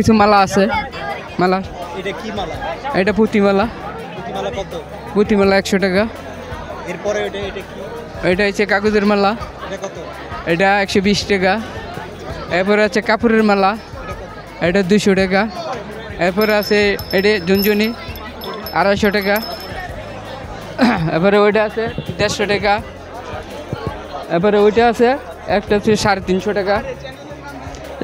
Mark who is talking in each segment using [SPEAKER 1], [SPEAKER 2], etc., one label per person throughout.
[SPEAKER 1] কিছু মালা আছে। মালা
[SPEAKER 2] এটা কি মালা?
[SPEAKER 1] এটা পুঁতিমালা।
[SPEAKER 2] পুঁতিমালা কত?
[SPEAKER 1] পুঁতিমালা 100 টাকা।
[SPEAKER 2] এরপরে এটা কি?
[SPEAKER 1] এটা হচ্ছে কাগজের মালা।
[SPEAKER 2] এটা কত?
[SPEAKER 1] এটা 120 টাকা। এরপরে আছে কাপড়ের মালা, এটা 200 টাকা। এরপরে আছে এটা ঝুনঝুনি 250 টাকা। এরপরে ওইটা আছে 150 টাকা। এরপরে ওইটা আছে একটা হচ্ছে 350 টাকা।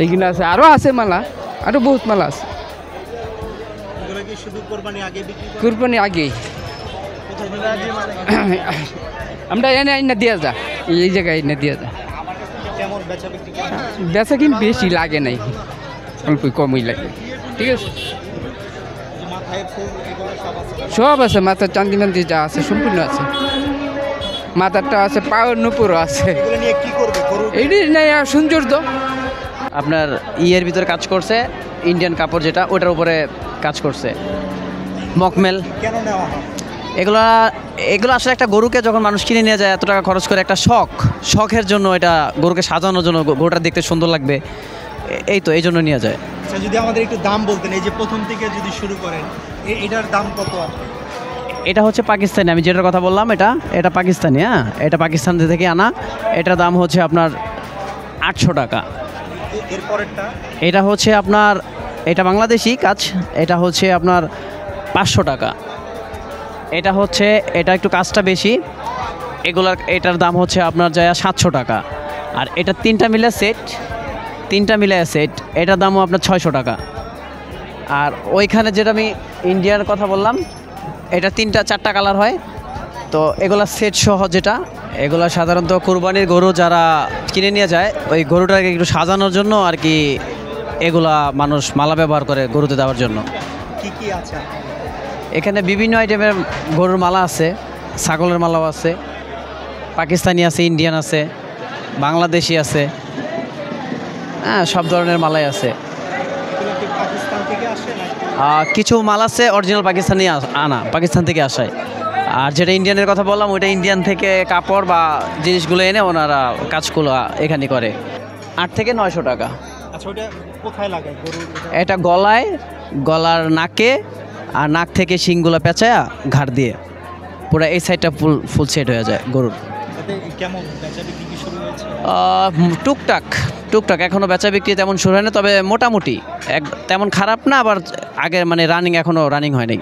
[SPEAKER 1] এইগুলো আছে, আরও আছে মালা, আরও বহুত মালা আছে।
[SPEAKER 2] এগুলো কি শুধু কোরবানি আগে বিক্রি করেন?
[SPEAKER 1] কুরবানি আগেই
[SPEAKER 2] কোথায় দিবেন?
[SPEAKER 1] আমরা এনে আইনা দিয়া যা, এই জায়গায় এনে দিয়া যা।
[SPEAKER 2] কেমন বেচা বিক্রি করেন?
[SPEAKER 1] বেচা কিন্তু বেশি লাগে নাই, অল্প কমই লাগে। ঠিক আছে,
[SPEAKER 2] যে মাথায় ফুল এগুলো সব আছে?
[SPEAKER 1] সব আছে, মাথার চান্দি মান্দি যা আছে সম্পূর্ণ আছে। মাথারটা আছে, পাওয়ার নুপুরও আছে।
[SPEAKER 2] এগুলো নিয়ে কি করবে? গরু
[SPEAKER 1] এইটি নেই সৌন্দর্য।
[SPEAKER 3] আপনার ইয়ের ভিতরে কাজ করছে, ইন্ডিয়ান কাপড় যেটা ওটার উপরে কাজ করছে, মকমেল।
[SPEAKER 2] কেন নেওয়া হয়?
[SPEAKER 3] এগুলো আসলে একটা গরুকে যখন মানুষ কিনে নিয়ে যায় এত টাকা খরচ করে, একটা শখের জন্য, এটা গরুকে সাজানোর জন্য, গরুটা দেখতে সুন্দর লাগবে, এই জন্য নিয়ে যায়।
[SPEAKER 2] আচ্ছা, যদি আমাদের একটু দাম বলতেন, এই যে প্রথম থেকে যদি শুরু করেন, এটার দাম কত?
[SPEAKER 3] এটা হচ্ছে পাকিস্তানি, আমি যেটার কথা বললাম এটা পাকিস্তানি। হ্যাঁ, এটা পাকিস্তান থেকে আনা। এটার দাম হচ্ছে আপনার 800 টাকা।
[SPEAKER 2] এরপরেরটা
[SPEAKER 3] এটা হচ্ছে আপনার, এটা বাংলাদেশি কাজ, এটা হচ্ছে আপনার 500 টাকা। এটা একটু কাজটা বেশি, এটার দাম হচ্ছে আপনার যায় 700 টাকা। আর এটা তিনটা মিলে সেট, এটার দামও আপনার 600 টাকা। আর ওইখানে যেটা আমি ইন্ডিয়ার কথা বললাম, এটা 3-4টা কালার হয়। তো এগুলা সেট সহ যেটা, এগুলা সাধারণত কুরবানির গরু যারা কিনে নিয়ে যায়, ওই গরুটাকে একটু সাজানোর জন্য আর কি, এগুলা মানুষ মালা ব্যবহার করে গরুতে দেওয়ার জন্য।
[SPEAKER 2] কি কি আছে?
[SPEAKER 3] এখানে বিভিন্ন আইটেমের গরুর মালা আছে, ছাগলের মালাও আছে, পাকিস্তানি আছে, ইন্ডিয়ান আছে, বাংলাদেশি আছে। হ্যাঁ, সব ধরনের মালাই আছে।
[SPEAKER 2] এগুলো কি পাকিস্তান থেকে আসে নাকি?
[SPEAKER 3] কিছু মাল আছে অরিজিনাল পাকিস্তান থেকে আসায়। আর যেটা ইন্ডিয়ানের কথা বললাম, ওইটা ইন্ডিয়ান থেকে কাপড় বা জিনিসগুলো এনে ওনারা কাজগুলো এখানে করে। 8 থেকে 900 টাকা।
[SPEAKER 2] আচ্ছা, ওটা কোথায় লাগায় গরু?
[SPEAKER 3] এটা গলার নাকে, আর নাক থেকে শিংগুলো পেঁচায়া ঘাড় দিয়ে পুরো এই সাইডটা ফুল সেট হয়ে যায় গরুর।
[SPEAKER 2] এতে কেমন বেচা বিক্রি কি শুরু হয়েছে?
[SPEAKER 3] টুকটাক এখনও বেচা বিক্রি তেমন শুরু হয় না, তবে মোটামুটি তেমন খারাপ না, আবার আগের মানে এখনও রানিং হয় নাই।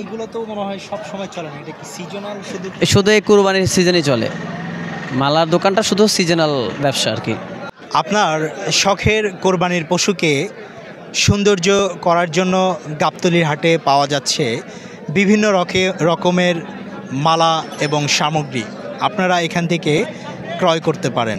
[SPEAKER 2] এগুলো তো মনে হয় সব সময় চলে না, এটা কি সিজনাল?
[SPEAKER 3] শুধু এই কুরবানির সিজনই চলে, মালার দোকানটা শুধু সিজনাল ব্যবসা আর কি।
[SPEAKER 2] আপনার শখের কোরবানির পশুকে সৌন্দর্য করার জন্য গাবতলীর হাটে পাওয়া যাচ্ছে বিভিন্ন রকমের মালা এবং সামগ্রী। আপনারা এখান থেকে ক্রয় করতে পারেন।